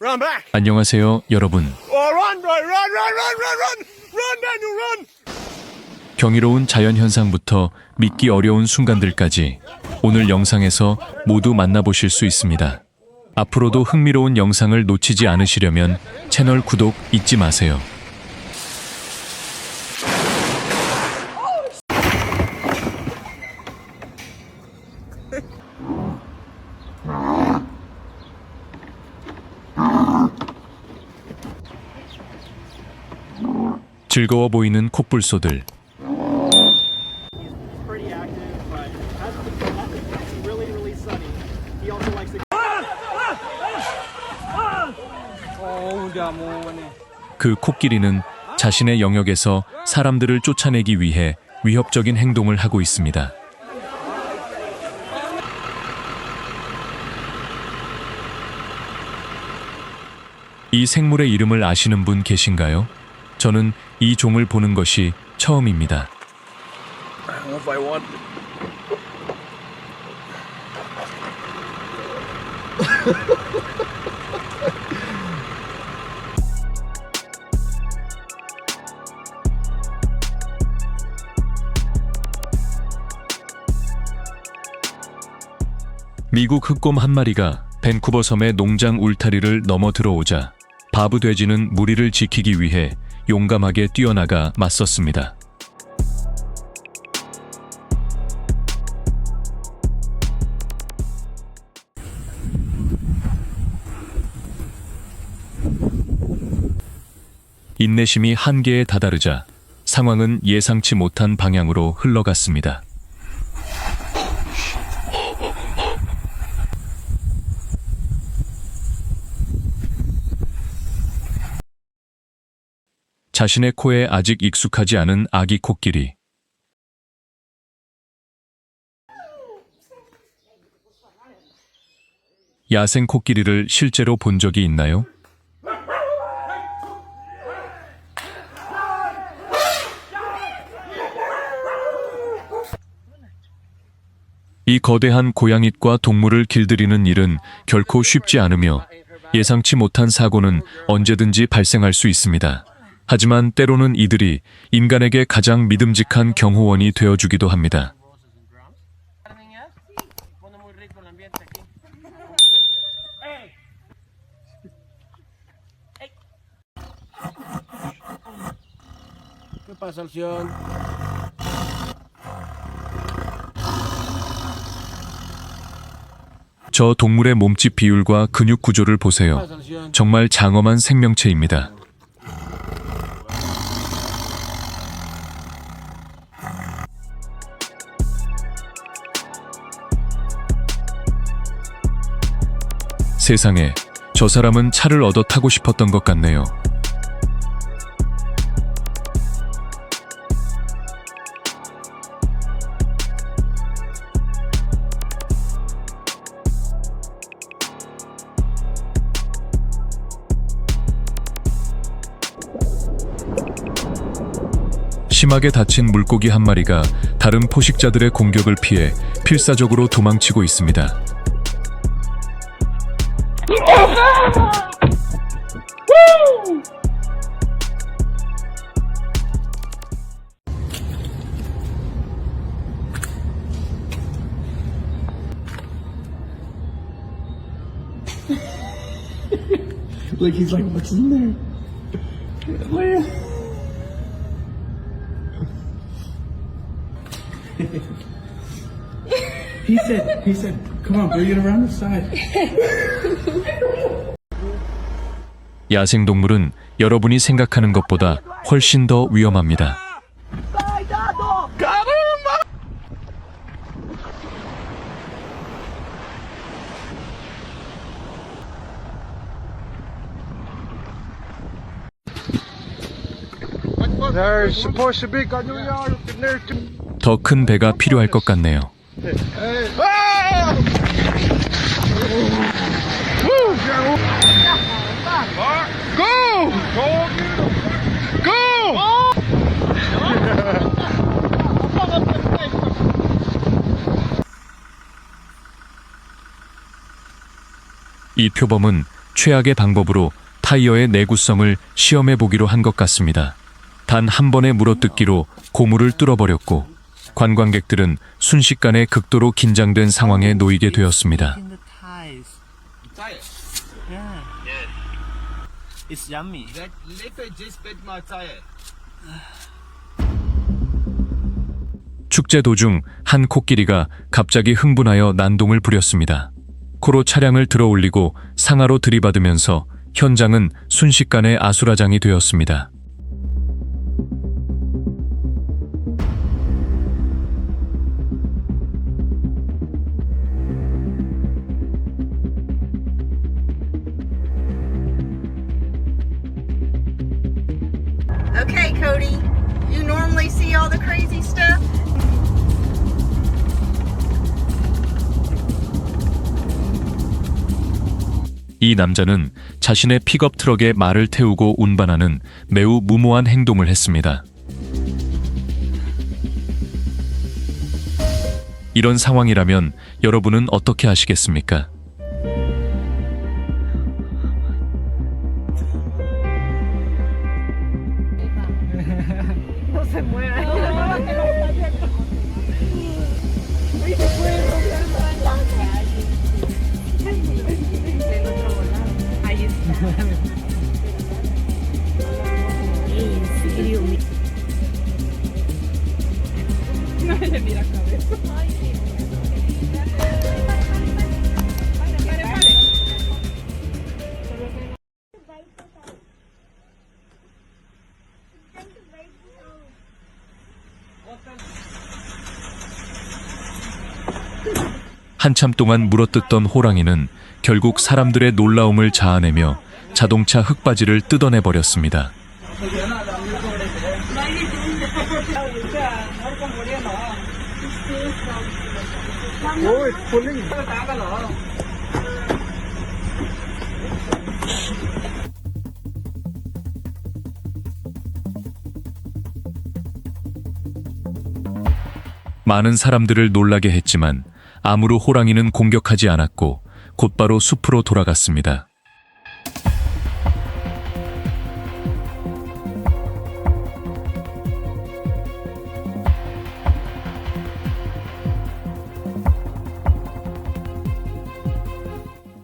Run back. 안녕하세요, 여러분. Run, Daniel, run. 경이로운 자연현상부터 믿기 어려운 순간들까지 오늘 영상에서 모두 만나보실 수 있습니다. 앞으로도 흥미로운 영상을 놓치지 않으시려면 채널 구독 잊지 마세요. 즐거워 보이는 콧불소들. Pretty active, but it's really sunny. He also likes to. 그 코끼리는 자신의 영역에서 사람들을 쫓아내기 위해 위협적인 행동을 하고 있습니다. 이 생물의 이름을 아시는 분 계신가요? 저는 이 종을 보는 것이 처음입니다. I don't know if I want. 미국 흑곰 한 마리가 밴쿠버 섬의 농장 울타리를 넘어 들어오자 바브 돼지는 무리를 지키기 위해 용감하게 뛰어나가 맞섰습니다. 인내심이 한계에 다다르자 상황은 예상치 못한 방향으로 흘러갔습니다. 자신의 코에 아직 익숙하지 않은 아기 코끼리. 야생 코끼리를 실제로 본 적이 있나요? 이 거대한 고양잇과 동물을 길들이는 일은 결코 쉽지 않으며 예상치 못한 사고는 언제든지 발생할 수 있습니다. 하지만 때로는 이들이 인간에게 가장 믿음직한 경호원이 되어주기도 합니다. 저 동물의 몸집 비율과 근육 구조를 보세요. 정말 장엄한 생명체입니다. 세상에, 저 사람은 차를 얻어 타고 싶었던 것 같네요. 심하게 다친 물고기 한 마리가 다른 포식자들의 공격을 피해 필사적으로 도망치고 있습니다. Like he's like, what's in there? Where? he said, come on, bring it around the side. 야생동물은 여러분이 생각하는 것보다 훨씬 더 위험합니다. There's supposed to be in there too. 더 큰 배가 필요할 것 같네요. Go! 이 표범은 최악의 방법으로 타이어의 내구성을 시험해 보기로 한 것 같습니다. 단 한 번의 물어뜯기로 고무를 뚫어버렸고 관광객들은 순식간에 극도로 긴장된 상황에 놓이게 되었습니다. In the thighs. Yeah. It's yummy. 축제 도중 한 코끼리가 갑자기 흥분하여 난동을 부렸습니다. 코로 차량을 들어올리고 상하로 들이받으면서 현장은 순식간에 아수라장이 되었습니다. Okay, Cody. You normally see all the crazy stuff? 이 남자는 자신의 픽업 트럭에 말을 태우고 운반하는 매우 무모한 행동을 했습니다. 이런 상황이라면 여러분은 어떻게 하시겠습니까? 한참 동안 물어뜯던 호랑이는 결국 사람들의 놀라움을 자아내며 자동차 흙바지를 뜯어내 버렸습니다. 많은 사람들을 놀라게 했지만 아무로 호랑이는 공격하지 않았고 곧바로 숲으로 돌아갔습니다.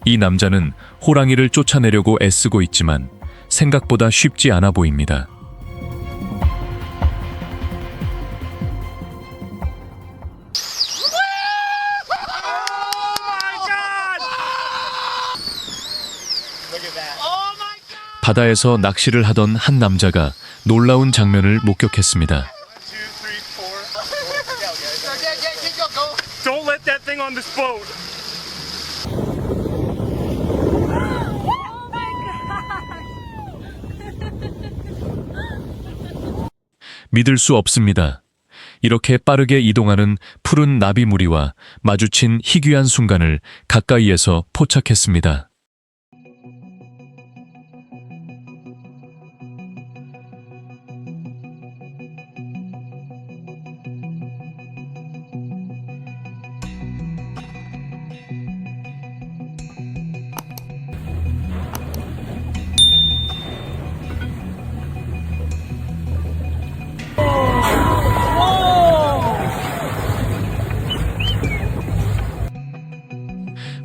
이 남자는 호랑이를 쫓아내려고 애쓰고 있지만 생각보다 쉽지 않아 보입니다. 바다에서 낚시를 하던 한 남자가 놀라운 장면을 목격했습니다. Don't let that thing on this boat. 믿을 수 없습니다. 이렇게 빠르게 이동하는 푸른 나비무리와 마주친 희귀한 순간을 가까이에서 포착했습니다.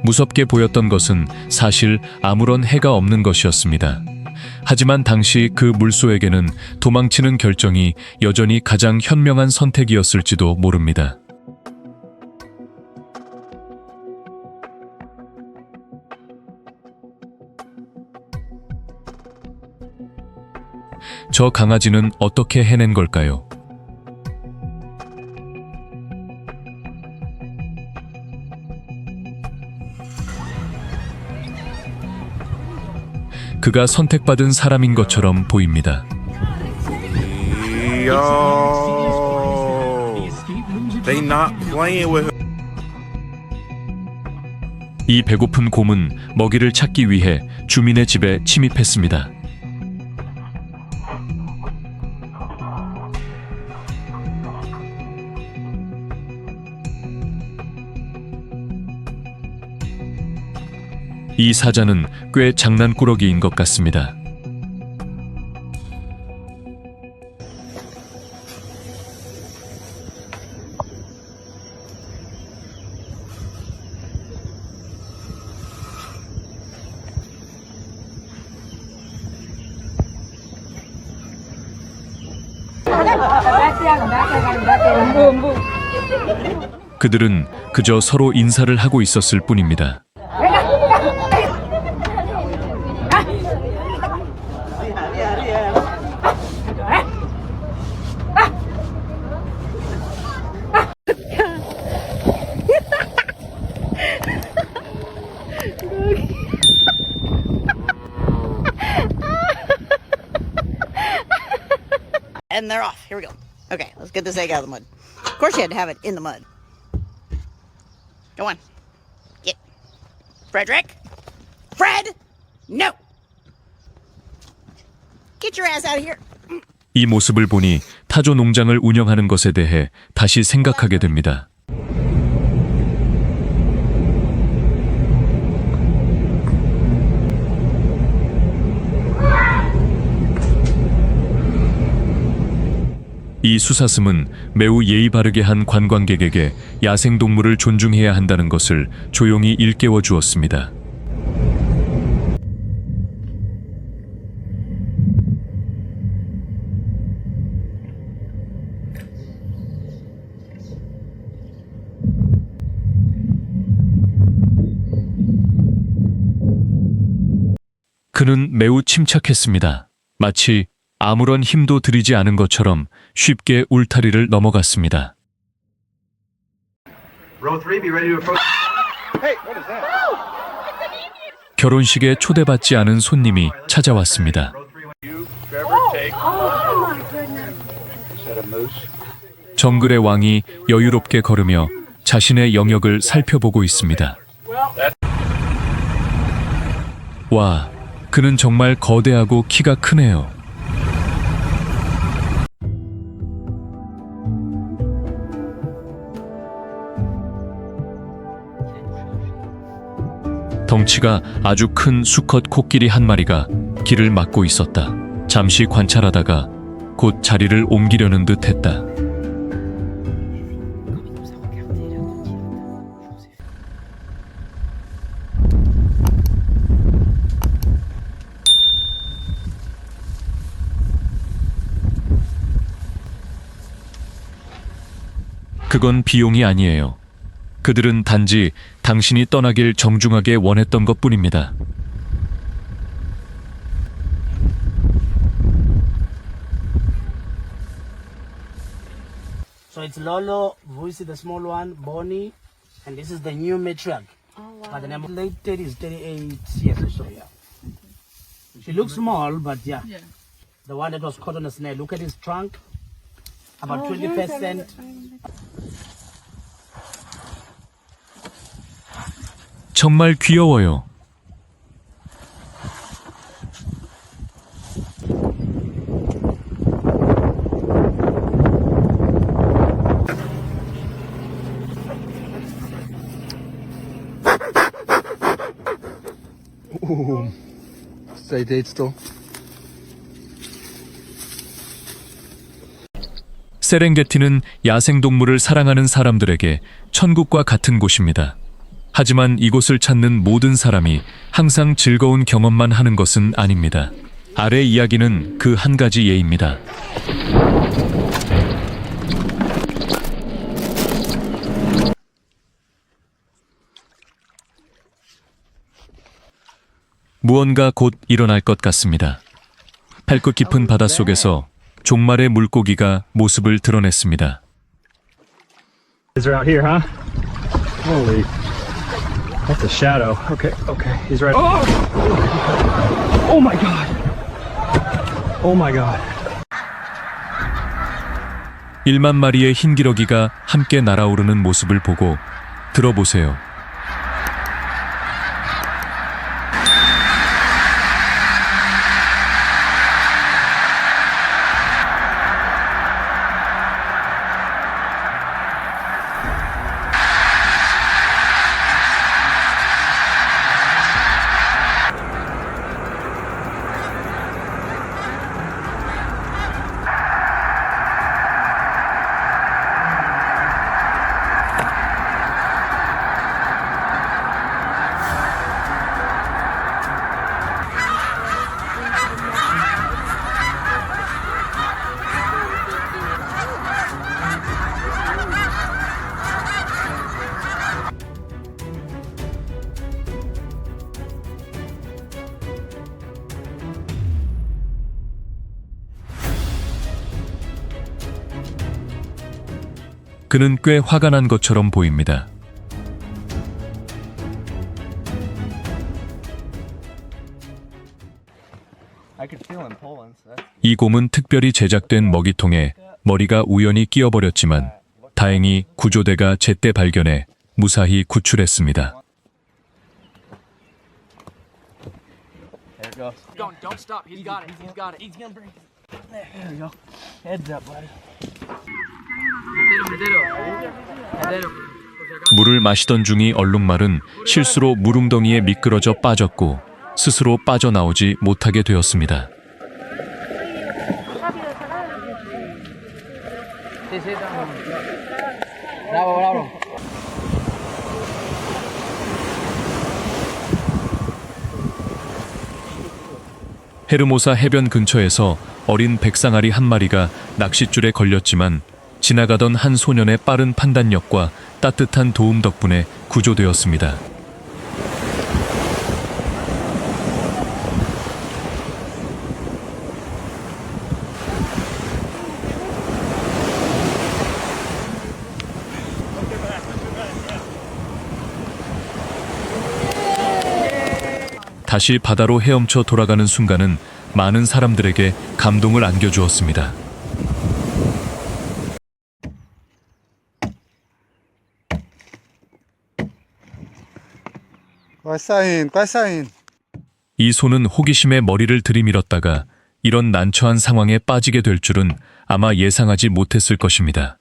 무섭게 보였던 것은 사실 아무런 해가 없는 것이었습니다. 하지만 당시 그 물소에게는 도망치는 결정이 여전히 가장 현명한 선택이었을지도 모릅니다. 저 강아지는 어떻게 해낸 걸까요? 그가 선택받은 사람인 것처럼 보입니다. Yo, they not playing with him. 이 배고픈 곰은 먹이를 찾기 위해 주민의 집에 침입했습니다. 이 사자는 꽤 장난꾸러기인 것 같습니다. 그들은 그저 서로 인사를 하고 있었을 뿐입니다. And they're off. Here we go. Okay, let's get this egg out of the mud. Of course, you had to have it in the mud. Go on. Get. Frederick? Fred? No! Get your ass out of here. 이 모습을 보니 타조 농장을 운영하는 것에 대해 다시 생각하게 됩니다. 이 수사슴은 매우 예의 바르게 한 관광객에게 야생동물을 존중해야 한다는 것을 조용히 일깨워 주었습니다. 그는 매우 침착했습니다. 마치 아무런 힘도 들이지 않은 것처럼 쉽게 울타리를 넘어갔습니다. 결혼식에 초대받지 않은 손님이 찾아왔습니다. 정글의 왕이 여유롭게 걸으며 자신의 영역을 살펴보고 있습니다. 와, 그는 정말 거대하고 키가 크네요. 덩치가 아주 큰 수컷 코끼리 한 마리가 길을 막고 있었다. 잠시 관찰하다가 곧 자리를 옮기려는 듯 했다. 그건 비용이 아니에요. 그들은 단지 당신이 떠나길 정중하게 원했던 것뿐입니다. So it's Lolo, Vuisi the small one, Bonnie, and this is the new matriarch. Oh, wow. But the name late 30s, 38 years or so, yeah. She looks small, but yeah. The one that was caught on a snare, look at his trunk, about 20%. 정말 귀여워요. Stay dead still. 세렝게티는 야생동물을 사랑하는 사람들에게 천국과 같은 곳입니다. 하지만 이곳을 찾는 모든 사람이 항상 즐거운 경험만 하는 것은 아닙니다. 아래 이야기는 그 한 가지 예입니다. 무언가 곧 일어날 것 같습니다. 팔끝 깊은 바닷속에서 종말의 물고기가 모습을 드러냈습니다. Is out here, huh? Holy. That's a shadow. Okay, okay. He's right. Oh! Oh my god. Oh my god. 1만 마리의 흰기러기가 함께 날아오르는 모습을 보고 들어보세요. 그는 꽤 화가 난 것처럼 보입니다. 이 곰은 특별히 제작된 먹이통에 머리가 우연히 끼어버렸지만 다행히 구조대가 제때 발견해 무사히 구출했습니다. Don't stop. He's got it. He's got it. He's gonna break it. There we go. Heads up, buddy. 물을 마시던 중이 얼룩말은 실수로 물웅덩이에 미끄러져 빠졌고 스스로 빠져나오지 못하게 되었습니다. 헤르모사 해변 근처에서 어린 백상아리 한 마리가 낚싯줄에 걸렸지만 지나가던 한 소년의 빠른 판단력과 따뜻한 도움 덕분에 구조되었습니다. 다시 바다로 헤엄쳐 돌아가는 순간은 많은 사람들에게 감동을 안겨주었습니다. 꽈사인. 이 소는 호기심에 머리를 들이밀었다가 이런 난처한 상황에 빠지게 될 줄은 아마 예상하지 못했을 것입니다.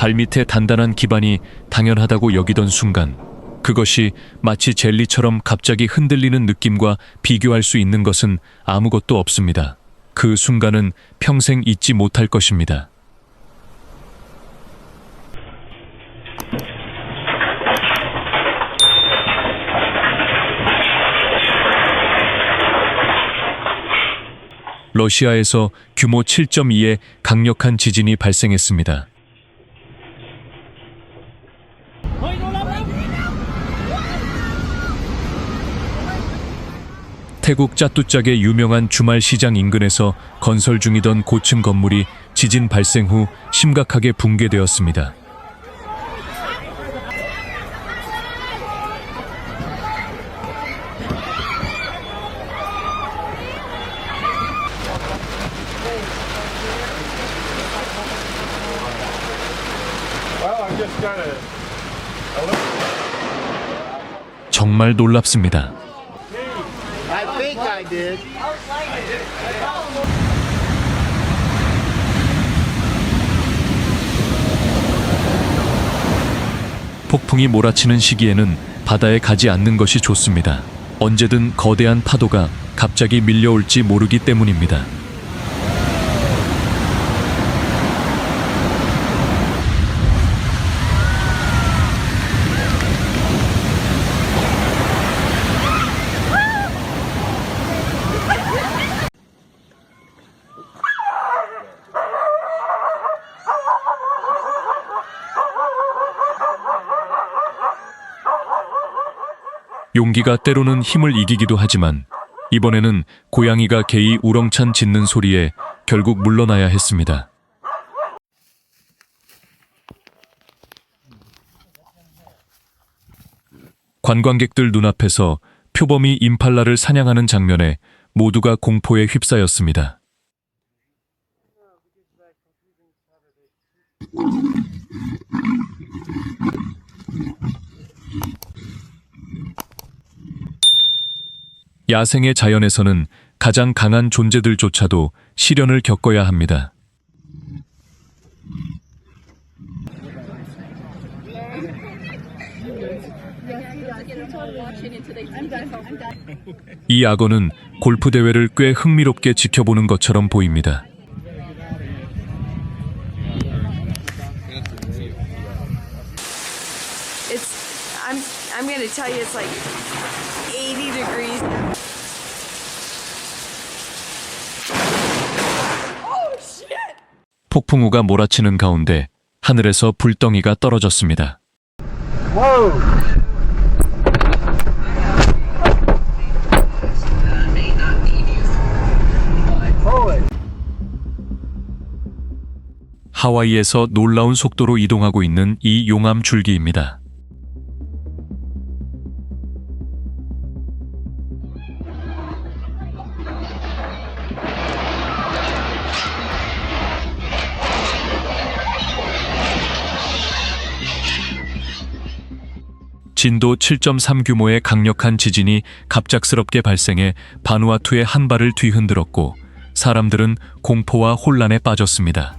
발밑에 단단한 기반이 당연하다고 여기던 순간 그것이 마치 젤리처럼 갑자기 흔들리는 느낌과 비교할 수 있는 것은 아무것도 없습니다. 그 순간은 평생 잊지 못할 것입니다. 러시아에서 규모 7.2의 강력한 지진이 발생했습니다. 태국 짜뚜짝의 유명한 주말 시장 인근에서 건설 중이던 고층 건물이 지진 발생 후 심각하게 붕괴되었습니다. 정말 놀랍습니다. I think I did. 폭풍이 몰아치는 시기에는 바다에 가지 않는 것이 좋습니다. 언제든 거대한 파도가 갑자기 밀려올지 모르기 때문입니다. 용기가 때로는 힘을 이기기도 하지만 이번에는 고양이가 개이 우렁찬 짖는 소리에 결국 물러나야 했습니다. 관광객들 눈앞에서 표범이 임팔라를 사냥하는 장면에 모두가 공포에 휩싸였습니다. 야생의 자연에서는 가장 강한 존재들조차도 시련을 겪어야 합니다. 이 악어는 골프 대회를 꽤 흥미롭게 지켜보는 것처럼 보입니다. I'm gonna tell you, it's like 80 degrees now. Oh shit! 폭풍우가 몰아치는 가운데 하늘에서 불덩이가 떨어졌습니다. 하와이에서 놀라운 속도로 이동하고 있는 이 용암 줄기입니다. 진도 7.3 규모의 강력한 지진이 갑작스럽게 발생해 바누아투의 한 발을 뒤흔들었고 사람들은 공포와 혼란에 빠졌습니다.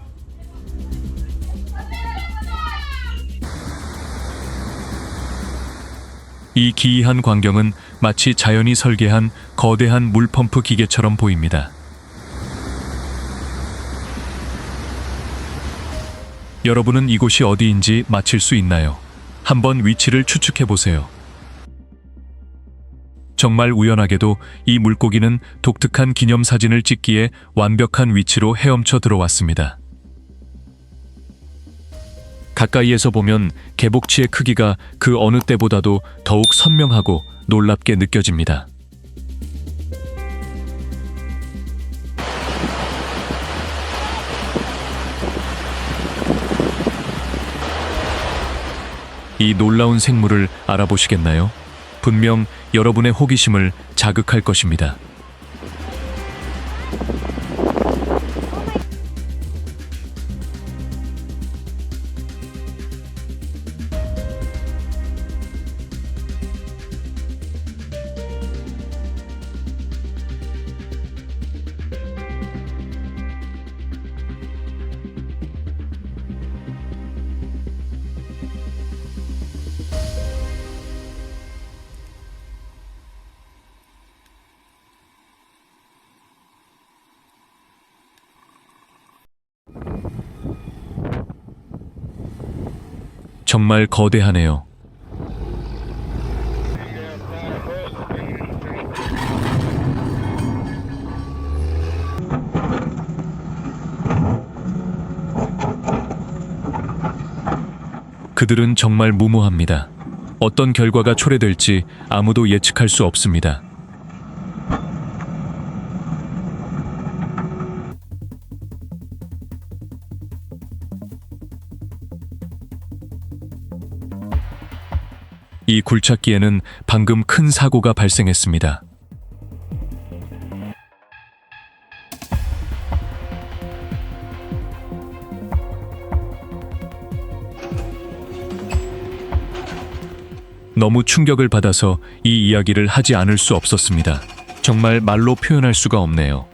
이 기이한 광경은 마치 자연이 설계한 거대한 물펌프 기계처럼 보입니다. 여러분은 이곳이 어디인지 맞힐 수 있나요? 한번 위치를 추측해 보세요. 정말 우연하게도 이 물고기는 독특한 기념사진을 찍기에 완벽한 위치로 헤엄쳐 들어왔습니다. 가까이에서 보면 개복치의 크기가 그 어느 때보다도 더욱 선명하고 놀랍게 느껴집니다. 이 놀라운 생물을 알아보시겠나요? 분명 여러분의 호기심을 자극할 것입니다. 정말 거대하네요. 그들은 정말 무모합니다. 어떤 결과가 초래될지 아무도 예측할 수 없습니다. 이 굴착기에는 방금 큰 사고가 발생했습니다. 너무 충격을 받아서 이 이야기를 하지 않을 수 없었습니다. 정말 말로 표현할 수가 없네요.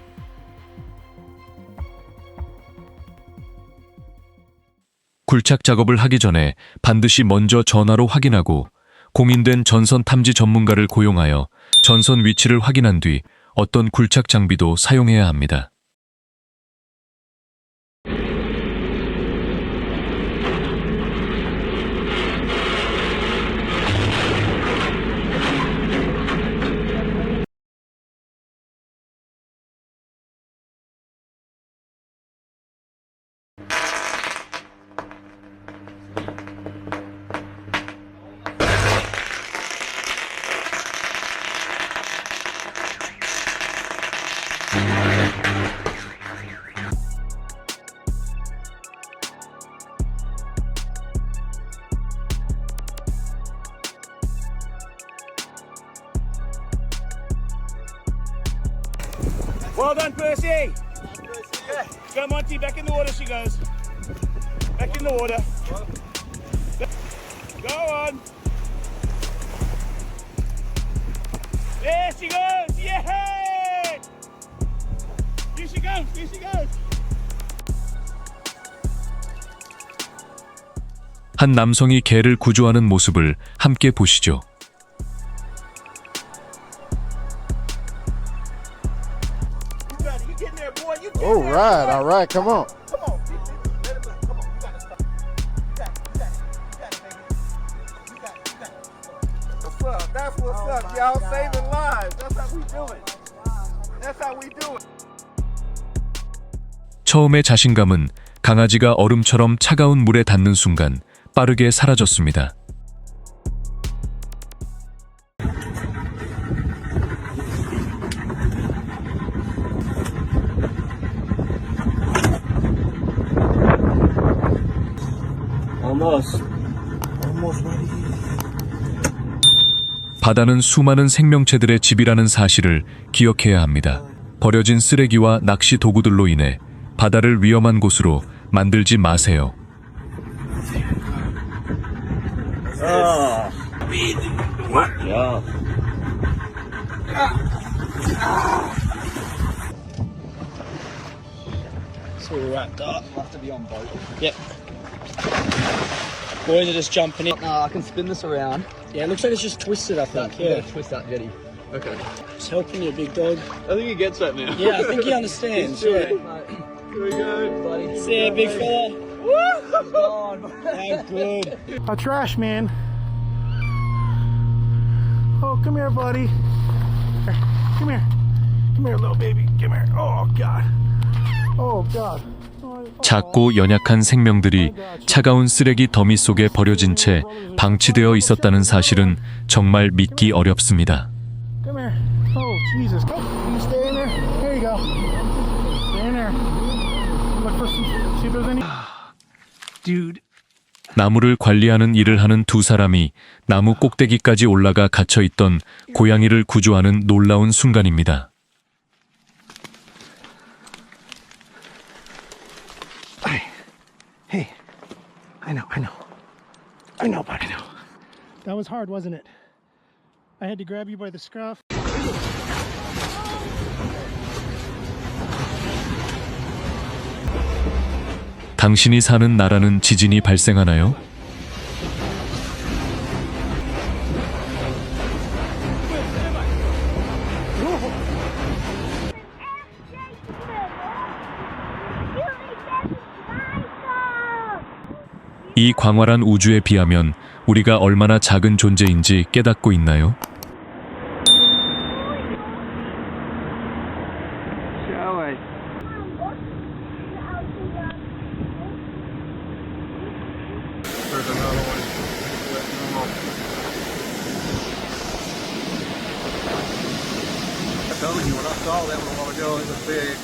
굴착 작업을 하기 전에 반드시 먼저 전화로 확인하고 공인된 전선 탐지 전문가를 고용하여 전선 위치를 확인한 뒤 어떤 굴착 장비도 사용해야 합니다. Well done, Percy. Go, Monty, back in the water she goes. Back in the water. Go on. There she goes. Yeah! Here she goes. Here she goes. 한 남성이 개를 구조하는 모습을 함께 보시죠. All right, come on. what's up, y'all? Saving lives. That's how we do it. That's how we do it. 처음의 자신감은 강아지가 얼음처럼 차가운 물에 닿는 순간 빠르게 사라졌습니다. 바다는 수많은 생명체들의 집이라는 사실을 기억해야 합니다. 버려진 쓰레기와 낚시 도구들로 인해 바다를 위험한 곳으로 만들지 마세요. So we're wrapped up. Have to be on boat. Yep. Boys are just jumping in. No, I can spin this around. Yeah, it looks like it's just twisted, I think. Yeah. Twist that jetty. Okay. It's helping you, big dog. I think he gets that now. Yeah, I think he understands. Yeah. Here we go, buddy. See ya, big fella. Woo! How good. A trash man. Oh, come here, buddy. Here, come here. Come here, little baby. Come here. Oh, God. Oh, God. 작고 연약한 생명들이 차가운 쓰레기 더미 속에 버려진 채 방치되어 있었다는 사실은 정말 믿기 어렵습니다. Come here. Oh, Jesus. Oh, you stay in there. There you go. Stay in there. Look for some, see if there's any. Dude. 나무를 관리하는 일을 하는 두 사람이 나무 꼭대기까지 올라가 갇혀 있던 고양이를 구조하는 놀라운 순간입니다. Hey, I know, but I know. That was hard, wasn't it? I had to grab you by the scruff. 당신이 사는 나라는 지진이 발생하나요? 이 광활한 우주에 비하면 우리가 얼마나 작은 존재인지 깨닫고 있나요? I told you when I saw that one a while ago, it was big.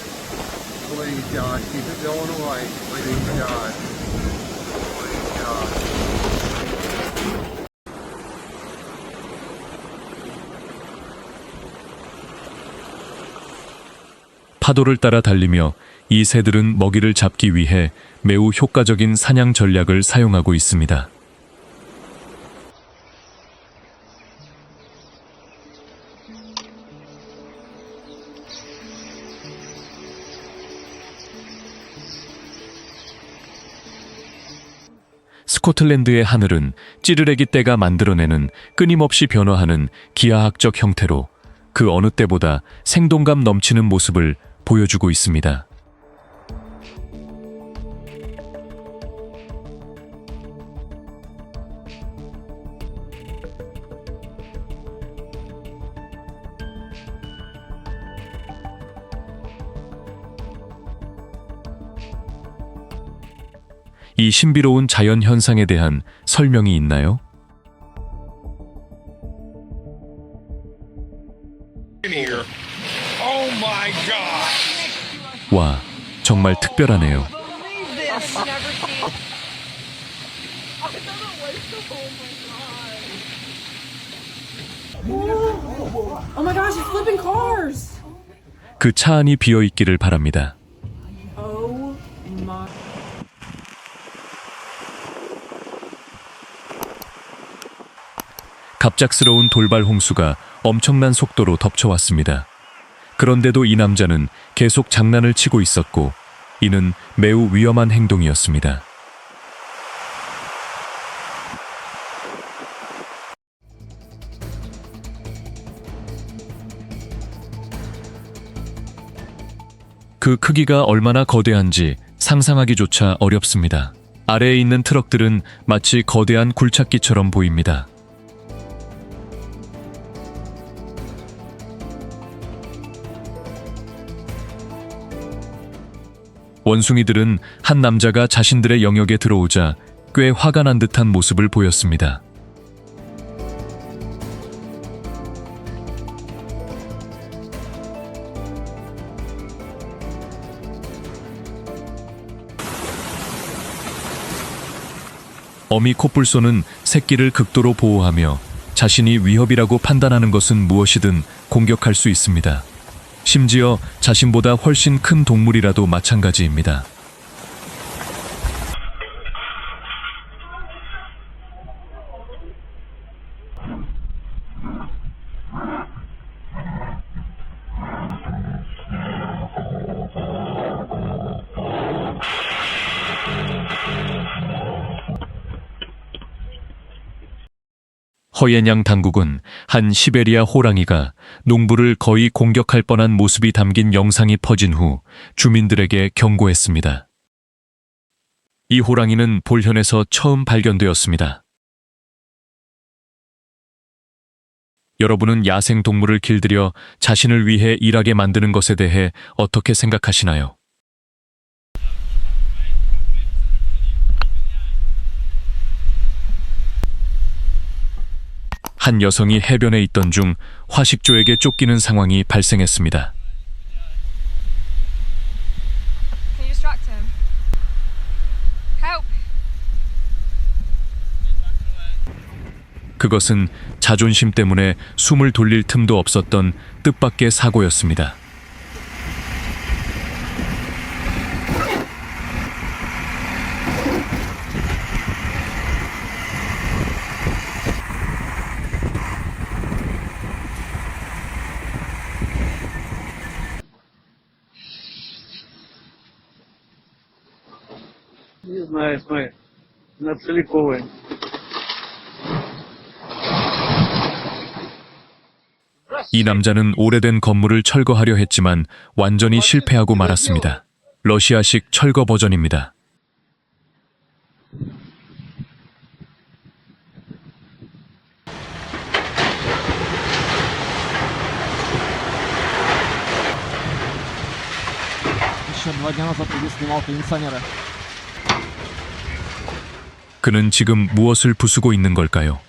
Please, God, keep it going away. Please, God. Please, God. 파도를 따라 달리며 이 새들은 먹이를 잡기 위해 매우 효과적인 사냥 전략을 사용하고 있습니다. 스코틀랜드의 하늘은 찌르레기 떼가 만들어내는 끊임없이 변화하는 기하학적 형태로 그 어느 때보다 생동감 넘치는 모습을 보여주고 있습니다. 이 신비로운 자연 현상에 대한 설명이 있나요? Oh my God. 와, 정말 특별하네요. Oh my gosh, it's flipping cars. 그 차 안이 비어 있기를 바랍니다. Oh my. 갑작스러운 돌발 홍수가 엄청난 속도로 덮쳐왔습니다. 그런데도 이 남자는 계속 장난을 치고 있었고, 이는 매우 위험한 행동이었습니다. 그 크기가 얼마나 거대한지 상상하기조차 어렵습니다. 아래에 있는 트럭들은 마치 거대한 굴착기처럼 보입니다. 원숭이들은 한 남자가 자신들의 영역에 들어오자 꽤 화가 난 듯한 모습을 보였습니다. 어미 코뿔소는 새끼를 극도로 보호하며 자신이 위협이라고 판단하는 것은 무엇이든 공격할 수 있습니다. 심지어 자신보다 훨씬 큰 동물이라도 마찬가지입니다. 허옌양 당국은 한 시베리아 호랑이가 농부를 거의 공격할 뻔한 모습이 담긴 영상이 퍼진 후 주민들에게 경고했습니다. 이 호랑이는 볼현에서 처음 발견되었습니다. 여러분은 야생 동물을 길들여 자신을 위해 일하게 만드는 것에 대해 어떻게 생각하시나요? 한 여성이 해변에 있던 중 화식조에게 쫓기는 상황이 발생했습니다. Can you distract him? Help! 그것은 자존심 때문에 숨을 돌릴 틈도 없었던 뜻밖의 사고였습니다. Не знаю, смотри, на целиковой. 이 남자는 오래된 건물을 철거하려 했지만 완전히 실패하고 말았습니다. 러시아식 철거 버전입니다. Еще 2 дня назад я снимал кондиционеры. 그는 지금 무엇을 부수고 있는 걸까요?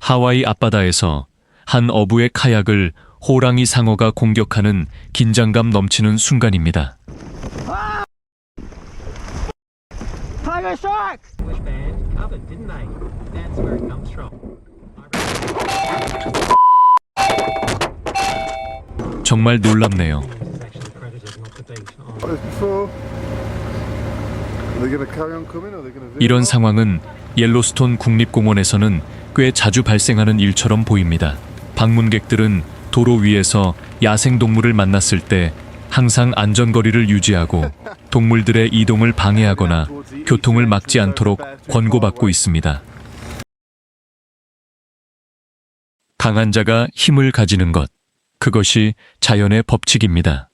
하와이 앞바다에서 한 어부의 카약을 호랑이 상어가 공격하는 긴장감 넘치는 순간입니다. 정말 놀랍네요. So, are they gonna carry on coming or are they gonna veer 이런 off? 상황은 옐로스톤 국립공원에서는 꽤 자주 발생하는 일처럼 보입니다. 방문객들은 도로 위에서 야생동물을 만났을 때 항상 안전거리를 유지하고 동물들의 이동을 방해하거나 교통을 막지 않도록 권고받고 있습니다. 강한 자가 힘을 가지는 것, 그것이 자연의 법칙입니다.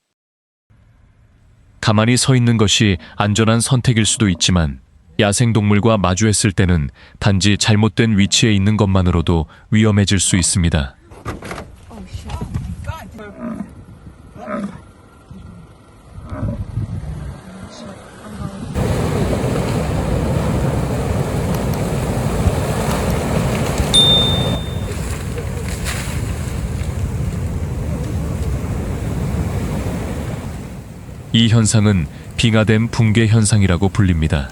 가만히 서 있는 것이 안전한 선택일 수도 있지만 야생동물과 마주했을 때는 단지 잘못된 위치에 있는 것만으로도 위험해질 수 있습니다. 이 현상은 빙하댐 붕괴 현상이라고 불립니다.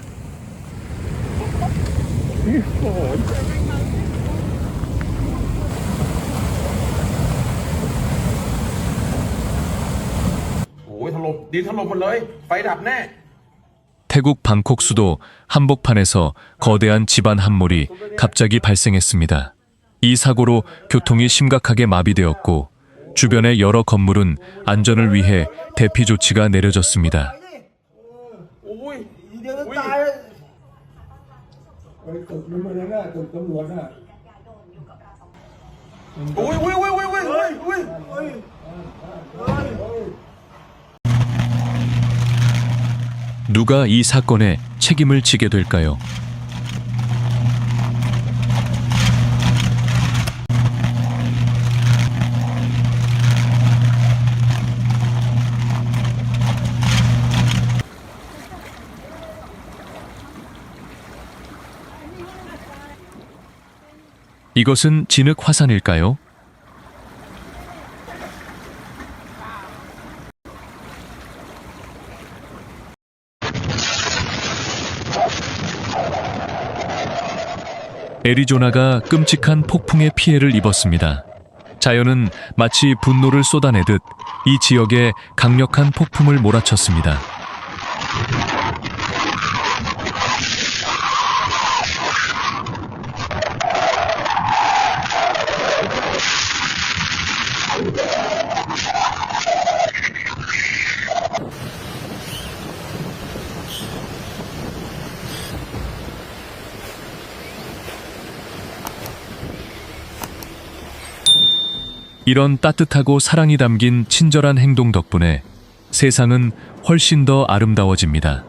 태국 방콕 수도 한복판에서 거대한 집안 함몰이 갑자기 발생했습니다. 이 사고로 교통이 심각하게 마비되었고 주변의 여러 건물은 안전을 위해 대피 조치가 내려졌습니다. 누가 이 사건에 책임을 지게 될까요? 이것은 진흙 화산일까요? 애리조나가 끔찍한 폭풍의 피해를 입었습니다. 자연은 마치 분노를 쏟아내듯 이 지역에 강력한 폭풍을 몰아쳤습니다. 이런 따뜻하고 사랑이 담긴 친절한 행동 덕분에 세상은 훨씬 더 아름다워집니다.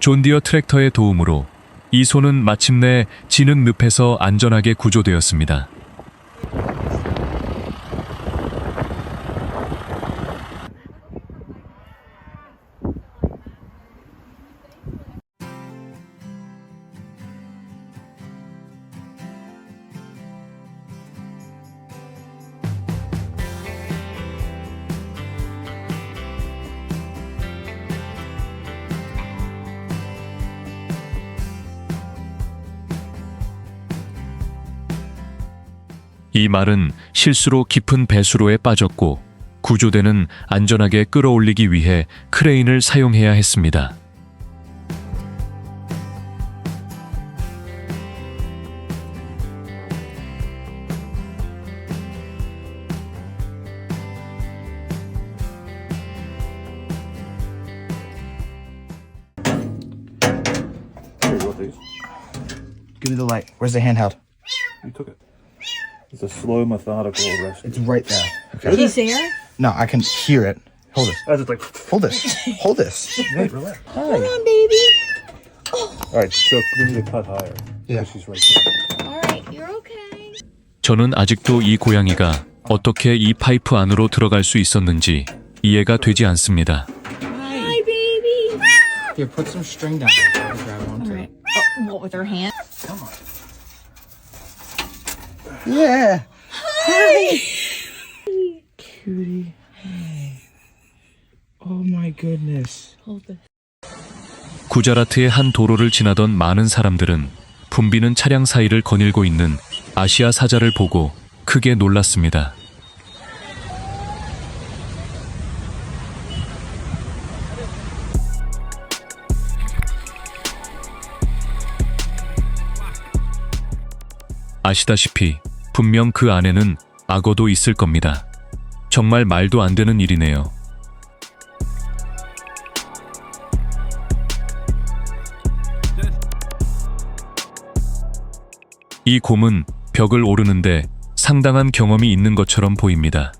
존디어 트랙터의 도움으로 이 소는 마침내 진흙 늪에서 안전하게 구조되었습니다. 이 말은 실수로 깊은 배수로에 빠졌고 구조대는 안전하게 끌어올리기 위해 크레인을 사용해야 했습니다. Here, you want these? Give me the light. Where's the handheld? You took it. It's a slow, methodical rescue. It's right there. Okay. Can you see her? No, I can hear it. Hold this. As it's like, Hold this. Hold this. Nate, relax. Come on, baby. All right, so we need to cut higher. Yeah. She's right there. All right, you're okay. 저는 아직도 이 고양이가 어떻게 이 파이프 안으로 들어갈 수 있었는지 이해가 되지 않습니다. Hi, baby. Here, put some string down there. I'll grab one All too. right. Oh, what with her hand? Yeah. Hi. Cutie. Hey. Oh my goodness. Hold this. 구자라트의 한 도로를 지나던 많은 사람들은 붐비는 차량 사이를 거닐고 있는 아시아 사자를 보고 크게 놀랐습니다. 아시다시피 분명 그 안에는 악어도 있을 겁니다. 정말 말도 안 되는 일이네요. 이 곰은 벽을 오르는데 상당한 경험이 있는 것처럼 보입니다.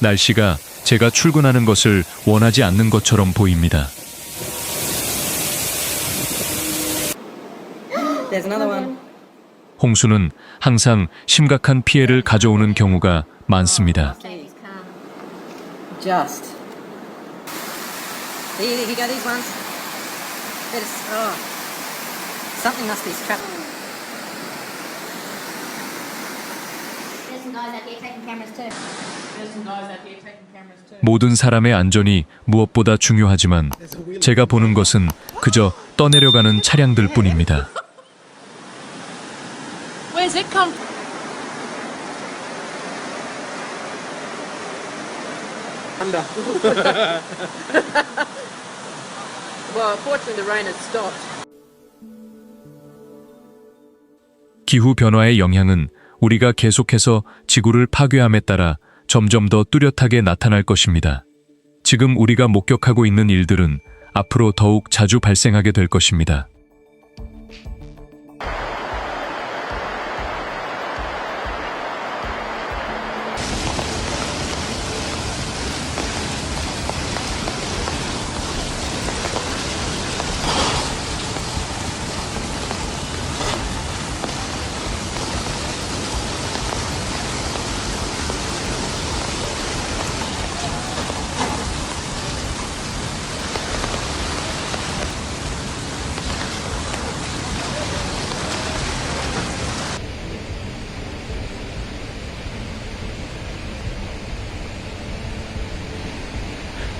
날씨가 제가 출근하는 것을 원하지 않는 것처럼 보입니다. There's another one. 홍수는 항상 심각한 피해를 가져오는 경우가 많습니다. Just. Here you go, these ones. Something must be trapped. 모든 사람의 안전이 무엇보다 중요하지만 제가 보는 것은 그저 떠내려가는 차량들 뿐입니다. Where's it come from? Well, fortunately the rain had stopped. 기후 변화의 영향은 우리가 계속해서 지구를 파괴함에 따라 점점 더 뚜렷하게 나타날 것입니다. 지금 우리가 목격하고 있는 일들은 앞으로 더욱 자주 발생하게 될 것입니다.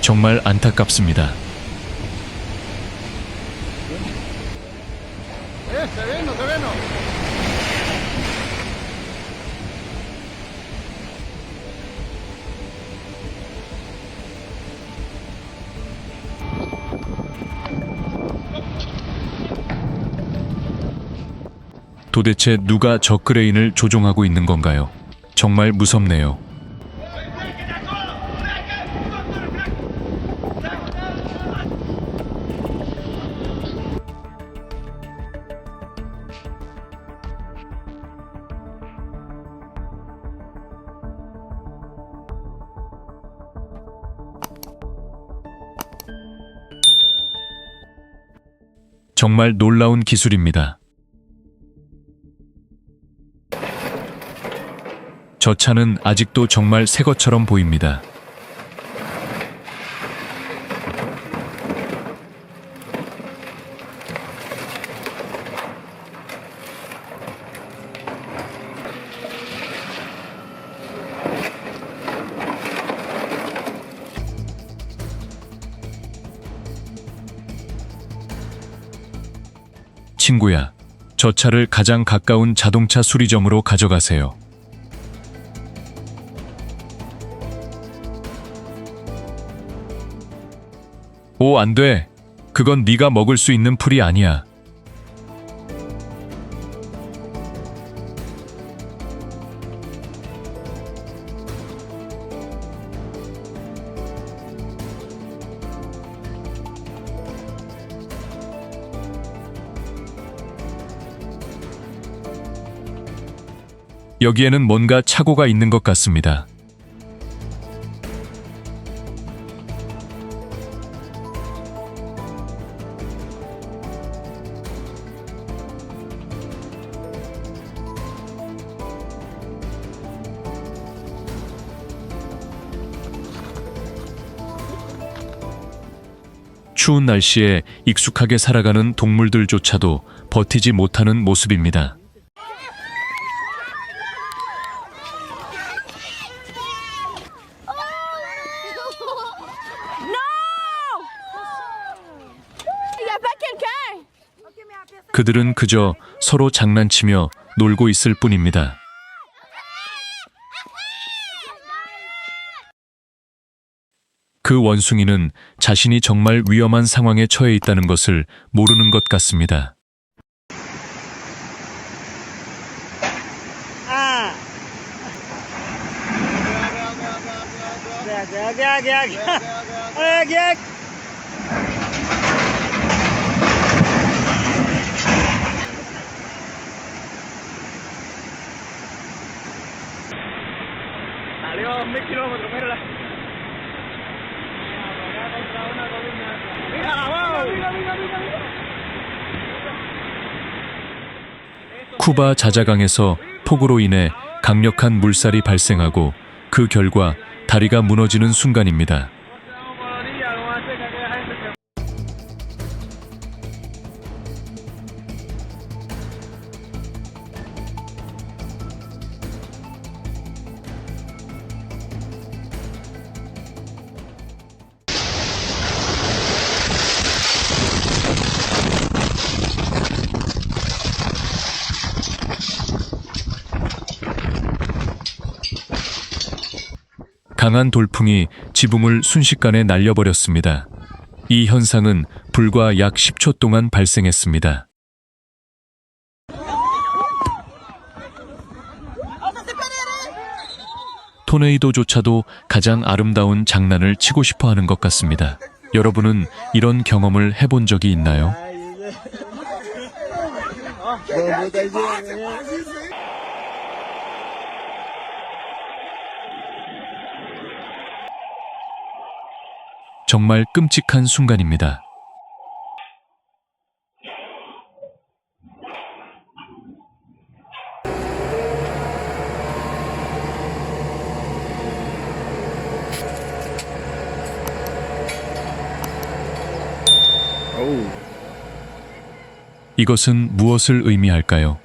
정말 안타깝습니다. Sereno. 도대체 누가 저 크레인을 조종하고 있는 건가요? 정말 무섭네요. 정말 놀라운 기술입니다. 저 차는 아직도 정말 새 것처럼 보입니다. 친구야, 저 차를 가장 가까운 자동차 수리점으로 가져가세요. 오, 안 돼. 그건 네가 먹을 수 있는 풀이 아니야. 여기에는 뭔가 착오가 있는 것 같습니다. 추운 날씨에 익숙하게 살아가는 동물들조차도 버티지 못하는 모습입니다. 그들은 그저 서로 장난치며 놀고 있을 뿐입니다. 그 원숭이는 자신이 정말 위험한 상황에 처해 있다는 것을 모르는 것 같습니다. 쿠바 자자강에서 폭우로 인해 강력한 물살이 발생하고 그 결과 다리가 무너지는 순간입니다. 강한 돌풍이 지붕을 순식간에 날려버렸습니다. 이 현상은 불과 약 10초 동안 발생했습니다. 토네이도조차도 가장 아름다운 장난을 치고 싶어 하는 것 같습니다. 여러분은 이런 경험을 해본 적이 있나요? 정말 끔찍한 순간입니다. 이것은 무엇을 의미할까요?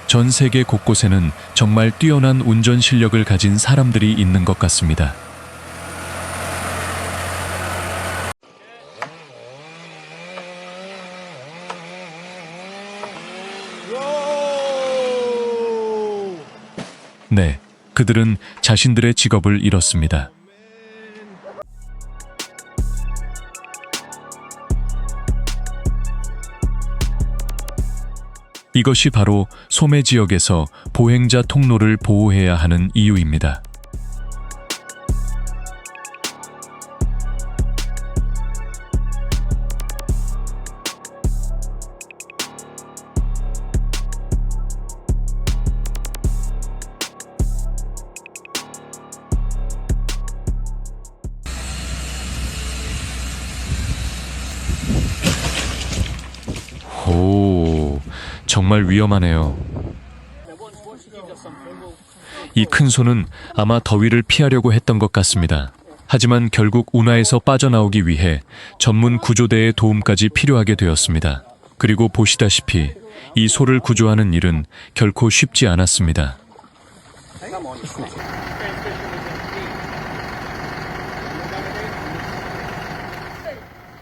전 세계 곳곳에는 정말 뛰어난 운전 실력을 가진 사람들이 있는 것 같습니다. 네, 그들은 자신들의 직업을 잃었습니다. 이것이 바로 소매 지역에서 보행자 통로를 보호해야 하는 이유입니다. 오, 정말 위험하네요. 이 큰 소는 아마 더위를 피하려고 했던 것 같습니다. 하지만 결국 운하에서 빠져나오기 위해 전문 구조대의 도움까지 필요하게 되었습니다. 그리고 보시다시피 이 소를 구조하는 일은 결코 쉽지 않았습니다.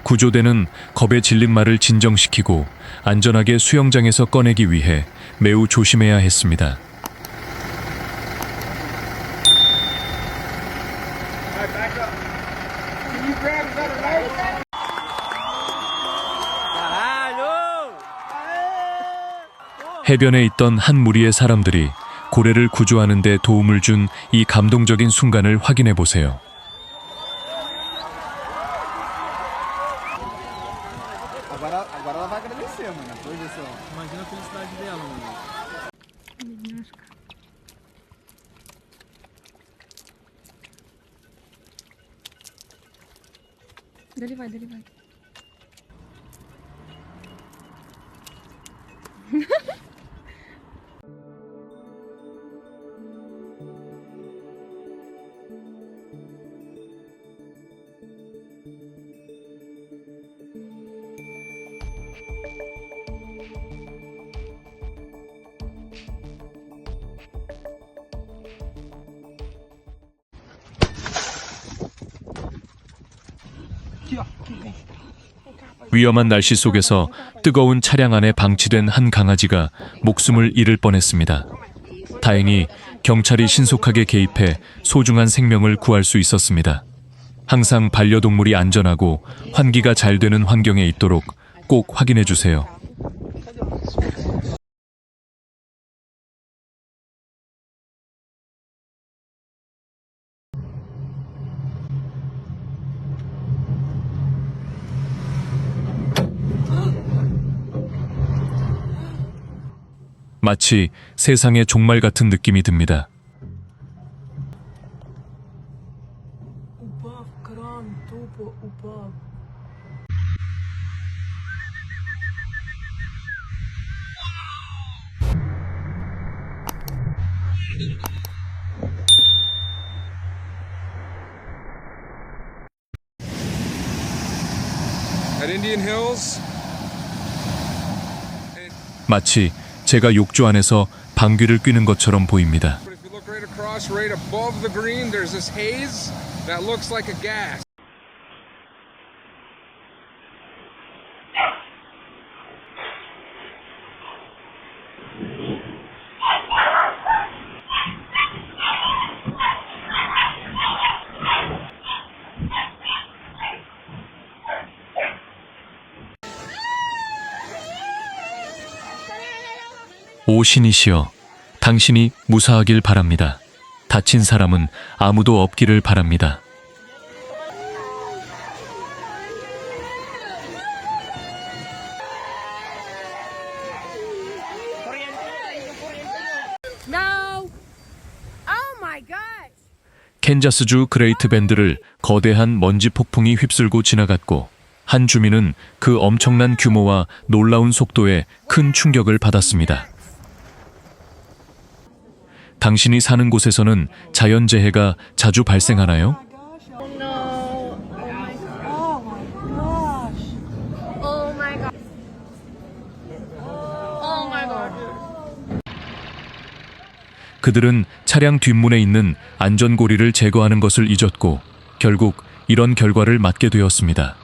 구조대는 겁에 질린 말을 진정시키고 안전하게 수영장에서 꺼내기 위해 매우 조심해야 했습니다. 해변에 있던 한 무리의 사람들이 고래를 구조하는 데 도움을 준 이 감동적인 순간을 확인해 보세요. Agora ela vai agradecer, mano. Depois disso, imagina a felicidade dela, mano. Доливай, доливай. 위험한 날씨 속에서 뜨거운 차량 안에 방치된 한 강아지가 목숨을 잃을 뻔했습니다. 다행히 경찰이 신속하게 개입해 소중한 생명을 구할 수 있었습니다. 항상 반려동물이 안전하고 환기가 잘 되는 환경에 있도록 꼭 확인해 주세요. 마치 세상의 종말 같은 느낌이 듭니다. At Indian Hills, 마치 제가 욕조 안에서 방귀를 뀌는 것처럼 보입니다. But if you look right across, right above the green, there's this haze that looks like a gas. 오 신이시여, 당신이 무사하길 바랍니다. 다친 사람은 아무도 없기를 바랍니다. No! Oh my God! 캔자스주 그레이트 밴드를 거대한 먼지 폭풍이 휩쓸고 지나갔고, 한 주민은 그 엄청난 규모와 놀라운 속도에 큰 충격을 받았습니다. 당신이 사는 곳에서는 자연재해가 자주 발생하나요? Oh my God! Oh my God! 그들은 차량 뒷문에 있는 안전고리를 제거하는 것을 잊었고 결국 이런 결과를 맞게 되었습니다.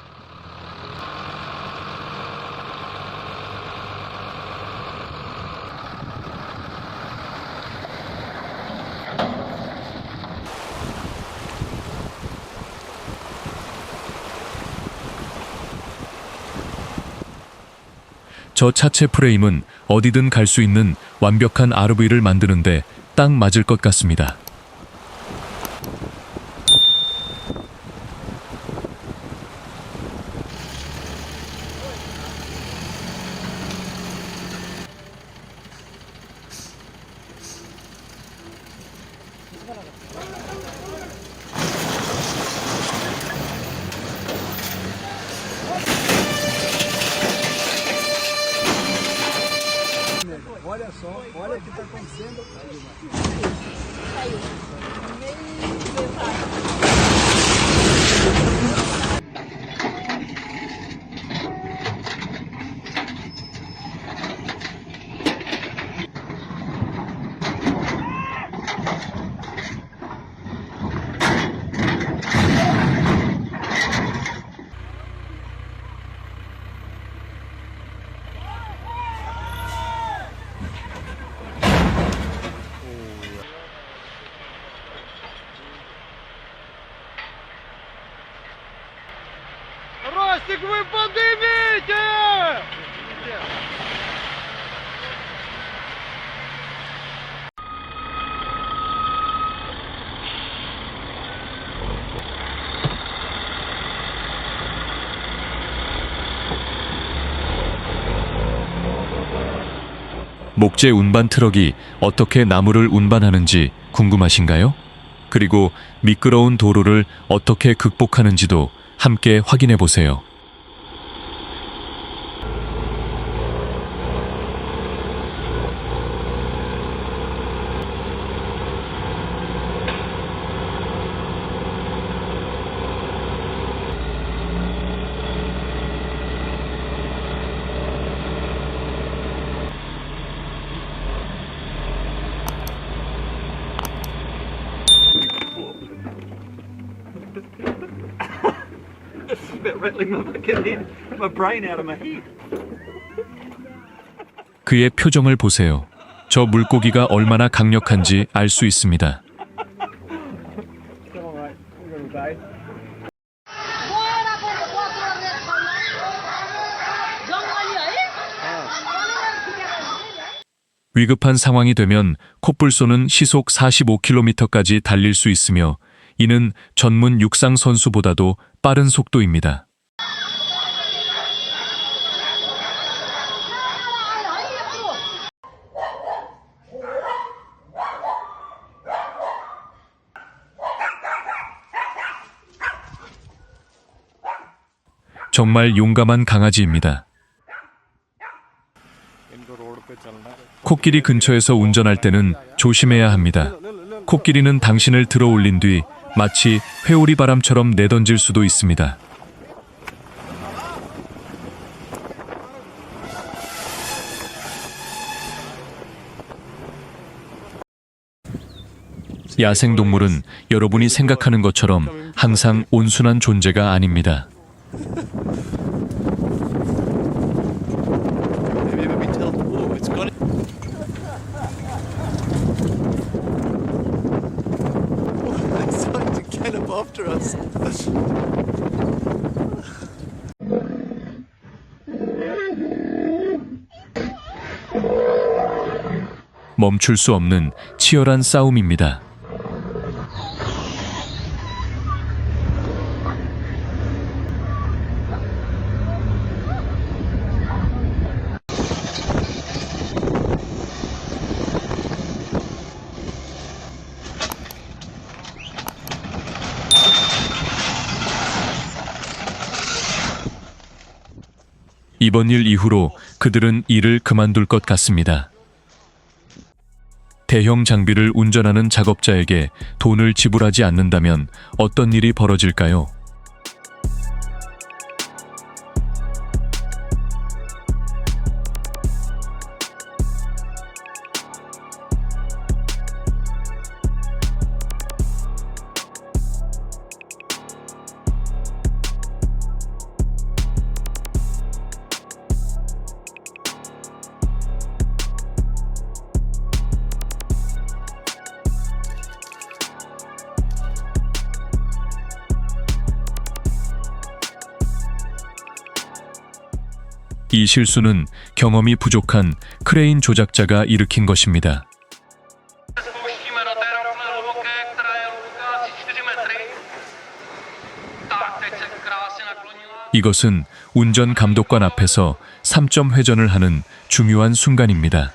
저 차체 프레임은 어디든 갈 수 있는 완벽한 RV를 만드는데 딱 맞을 것 같습니다. Olha só, olha o que está acontecendo. Ростик, вы поднимите! 목재 운반 트럭이 어떻게 나무를 운반하는지 궁금하신가요? 그리고 미끄러운 도로를 어떻게 극복하는지도 함께 확인해 보세요. 그의 표정을 보세요. 저 물고기가 얼마나 강력한지 알 수 있습니다. 위급한 상황이 되면 코뿔소는 시속 45km까지 달릴 수 있으며 이는 전문 육상 선수보다도 빠른 속도입니다. 정말 용감한 강아지입니다. 코끼리 근처에서 운전할 때는 조심해야 합니다. 코끼리는 당신을 들어 올린 뒤 마치 회오리 바람처럼 내던질 수도 있습니다. 야생동물은 여러분이 생각하는 것처럼 항상 온순한 존재가 아닙니다. Maybe we tell. Oh, it's gonna. It's starting to get up after us. 멈출 수 없는 치열한 싸움입니다. 이번 일 이후로 그들은 일을 그만둘 것 같습니다. 대형 장비를 운전하는 작업자에게 돈을 지불하지 않는다면 어떤 일이 벌어질까요? 이 실수는 경험이 부족한 크레인 조작자가 일으킨 것입니다. 이것은 운전 감독관 앞에서 3점 회전을 하는 중요한 순간입니다.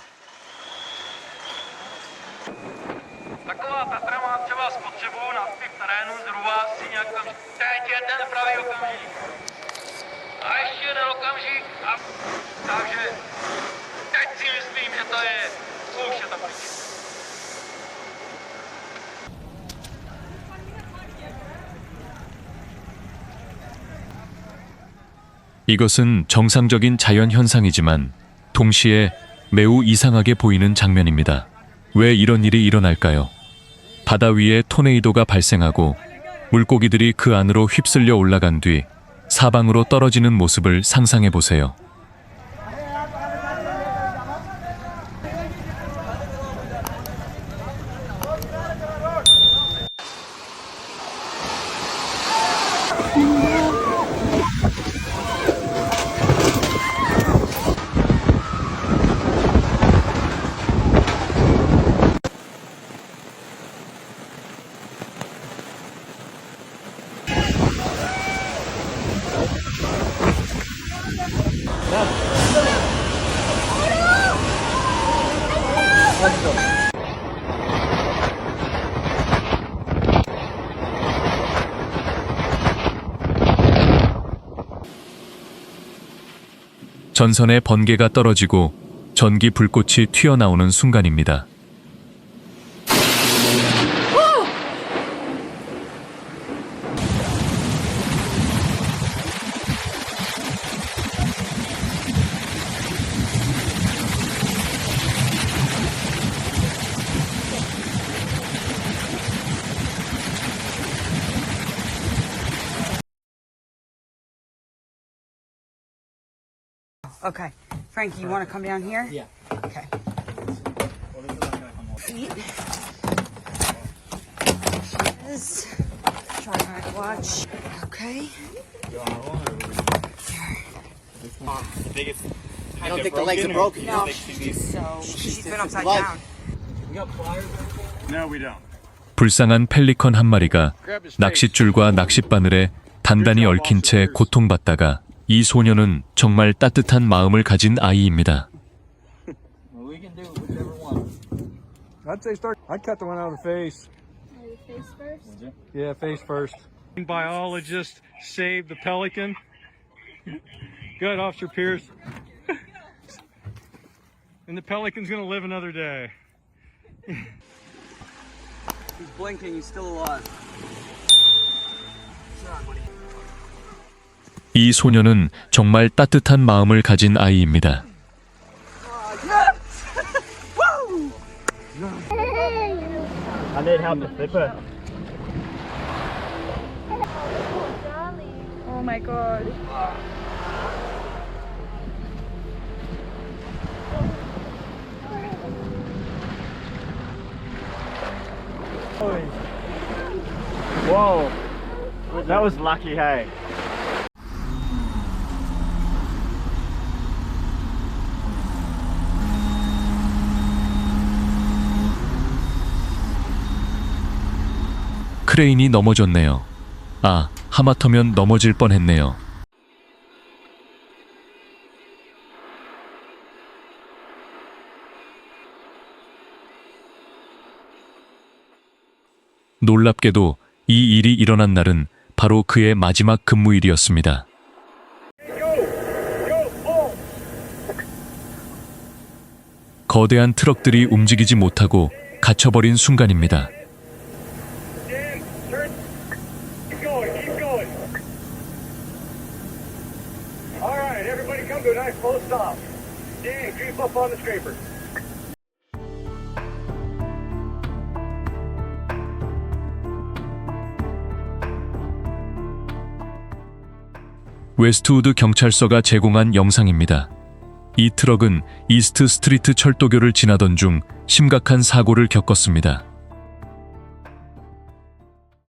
이것은 정상적인 자연 현상이지만 동시에 매우 이상하게 보이는 장면입니다. 왜 이런 일이 일어날까요? 바다 위에 토네이도가 발생하고 물고기들이 그 안으로 휩쓸려 올라간 뒤 사방으로 떨어지는 모습을 상상해 보세요. 전선에 번개가 떨어지고 전기 불꽃이 튀어나오는 순간입니다. Okay. Frankie, you want to come down here? Yeah. Okay. Feet. Tripod watch. Okay. I don't think the legs are broken. No. So she's been upside down. No, we don't. 불쌍한 펠리컨 한 마리가 낚싯줄과 낚싯바늘에 단단히 얽힌 채 고통받다가 이 소녀는 정말 따뜻한 마음을 가진 아이입니다. I'd say start. I'd cut the one out of the face. Face first? Yeah, face first. Biologist saved the pelican. Good, Officer Pierce. And the pelican's gonna live another day. He's blinking, he's still alive. 이 소녀는 정말 따뜻한 마음을 가진 아이입니다. I need help to flip her. Oh my god. Whoa. That was lucky, hey. 크레인이 넘어졌네요. 아, 하마터면 넘어질 뻔했네요. 놀랍게도 이 일이 일어난 날은 바로 그의 마지막 근무일이었습니다. 거대한 트럭들이 움직이지 못하고 갇혀버린 순간입니다. 웨스트우드 경찰서가 제공한 영상입니다. 이 트럭은 이스트 스트리트 철도교를 지나던 중 심각한 사고를 겪었습니다.